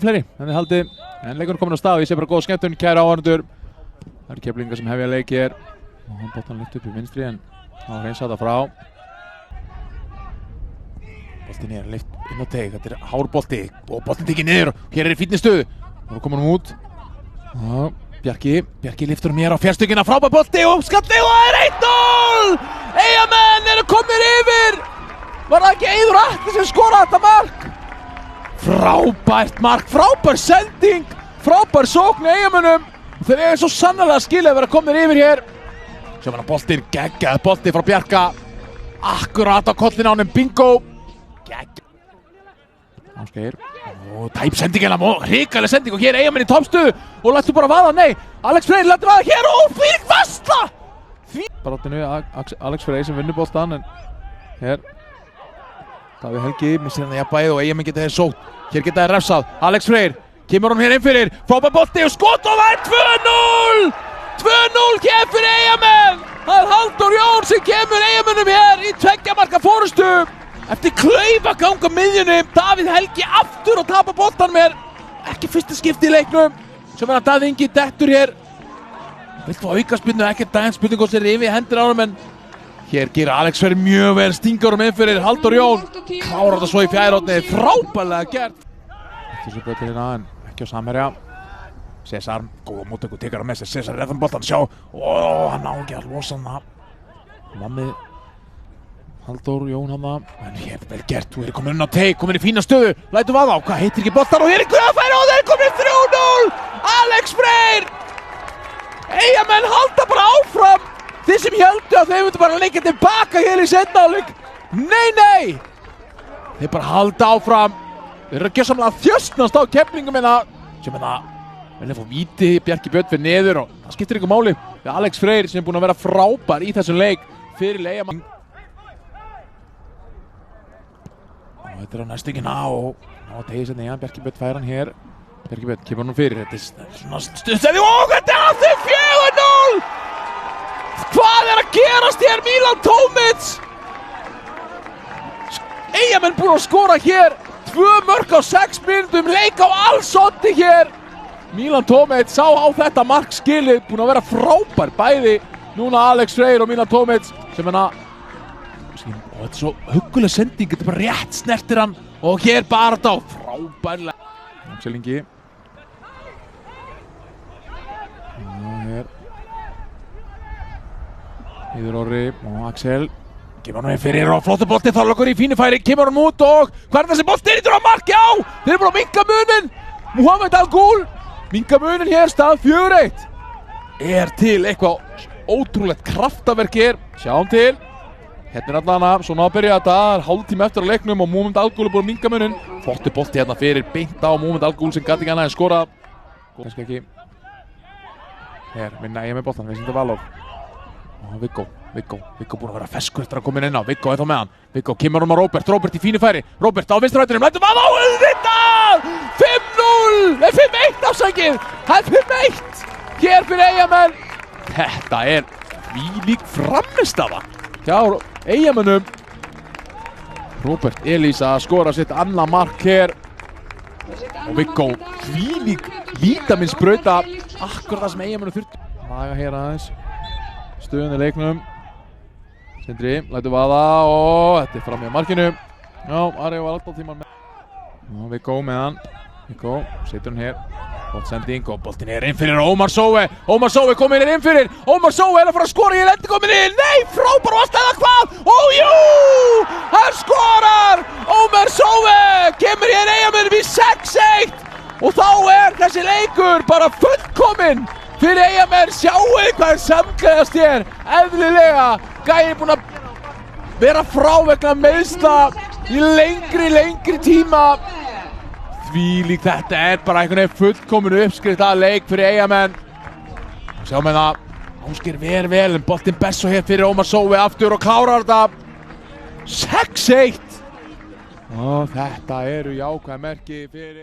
Fleiri, en þið haldið, en leikurinn komin á stað og ég sé bara góð skemmtun, kæra áhorfendur. Það eru Keflvíkingar sem hefja leiki hér og hann boltan lift upp í vinstri en þá reynsa þetta frá. Boltin er lift inn á teig, þetta er hárbolti og boltin tekið niður og hér er í fínni stöðu. Nú komur hann út. Og Bjarki liftur mér á fjárstökina, frábær bolti og skallið og það er 1-0! Eyjamenn eru komnir yfir! Var það ekki Eiður Atli sem skoraði þetta mark? Frábært mark, frábær sending, frábær sókn í Eyjamönnum. Þeir eru svo sannarlega skilið að vera komnir yfir hér. Sjá hann boltinn, geggjað bolti frá Bjarka. Akkurat á kollin á honum, bingo. Geggjað. Ásgeir, tæp sending hérna, hrikaleg sending og hér er Eyjamenn í toppstöðu og lættu bara vaða, nei, Alex Freyr lættu vaða hér og fyrir fastla! Baráttinu, Alex Freyr sem vinnur boltan en hér, Davíð Helgi missir hérna jafnvægið og Eyjamenn geta þeir sótt, hér geta þeir refsað, Alex Freyr, kemur hann hér inn fyrir, frábær bolti og skot og það er 2-0! 2-0 kemur fyrir Eyjamenn! Það er Halldór Jón sem kemur Eyjamönnum hér í 2 marka fórustu! Eftir klaufagang á miðjunni, Davíð Helgi aftur og tapar boltan mér. Ekki fyrsta skipti í leiknum. Sem að Davíð Ingi dettur hér. Vill fá aukaspyrnu, ekkert daginn spurning og sér yfir hendur á honum en hér gerir Alex Freyr mjög vel, stingur um inn fyrir Halldór Jón. Klárar þetta svo í fjærhornið, frábærlega gert. Eftir svo betur hérna en ekki á samherja. César, góða móttöku, tekur hann með sér. César reðan boltan, sjá. Hann á ekki að losa hann af. Lammið. Halldór Jón hana, en hér vel gert, þú er komin inn á teig, komin í fína stöðu, lætum vaða á, hvað heitir ekki boltar og hér er guðafæri og þeir er komin 3-0, Alex Freyr! Eyjamenn halda bara áfram, þeir sem héldu að þeir myndu bara leika tilbaka hér í seinni hálfleik, nei! Þeir bara halda áfram, þeir eru gjörsamlega þjösnast á Keflvíkingum hérna, sem vilja fá víti, Bjarki Björn fyrir neður og það skiptir ykkur máli, Alex Freyr sem er búinn að vera frábær í þessum leik fyrir Eyjamenn. Þetta er á næstingina og tegir sér neðan, Bjarki Björn fær hann hér. Bjarki Björn kemur hann fyrir, þetta er svona stuðsæði og þetta er að þau 4-0! Hvað er að gerast hér, Milan Tomic? Eyjamenn búin að skora hér, 2 mörk á 6 mínútum, leik á allsoddi hér. Milan Tomic sá á þetta mark skilið, búin að vera frábær, bæði núna Alex Freyr og Milan Tomic sem og þetta er svo hugguleg sending, þetta er bara rétt snertir hann og hér bara þetta á frábærlega. Axel Ingi. Og hér. Íður Orri og Axel. Kemur hann fyrir og flottu bolti, Þorlákur í fínu færi, kemur hann út og hvað er þessi bolti? Þeir eru á marki á! Þeir eru bara að minka munin! Muhammed Al-Ghul minka munin hér, stað 4-1. Er til eitthvað ótrúlegt kraftaverk hér, sjáum til. Hérna er allana, svona að byrja þetta, það er hálftíma eftir á leiknum og Muhammed Al-Ghul er búinn að minka munin. Flottu bolti hérna fyrir, beint á Muhammed Al-Ghul sem gæti ekki annað en skorað. Kannski ekki. Hér, vinna ég með boltan, við sýndum Valov. Og Viggo búinn að vera feskur eftir að koma inn á, Viggo er þá með hann. Viggo kemur hann á Róbert í fínu færi. Róbert á vinstri-hættunum, lætur vaða á auðvitað! 5-0! Nei, 5-1 afsakið! Það er 5-1! Hér fyrir Eyjamenn. Þetta er þvílík frammistaða. Já, Eyjamönnum. Róbert Elísa skora sitt annað mark hér. Og Viggo, þvílík vítamínsbrauta. Akkurat það sem Eyjamönnum þurfti. Laga hér aðeins. Stöðun í leiknum. Sindri, lætur vaða og þetta er fram í markinu. Já, Ari var alltaf tíman með. Og Viggo með hann. Viggo, setur hann hér. Gott sending og boltin er inn fyrir Ómar Sóe. Ómar Sóe komin inn fyrir. Ómar Sóe er að fara að skora, ég er endið komin inn. Nei, frábær og að stæða hvað? Jú, hann skorar. Ómar Sóe kemur hér Eyjamenn í 6-1. Og þá er þessi leikur bara fullkominn fyrir Eyjamenn. Sjáu hvað er samgleðast hér. Eðlilega, gæi búinn að vera frá vegna meiðsla í lengri tíma. Þvílík, þetta er bara einhvern veginn fullkominu uppskrift að leik fyrir Eyjamenn. Sjáum við það, Ásgeir ver vel en boltinn Besso hér fyrir Ómar Sóe aftur og klárar þetta. 6-1. Og þetta eru jákvæð merki fyrir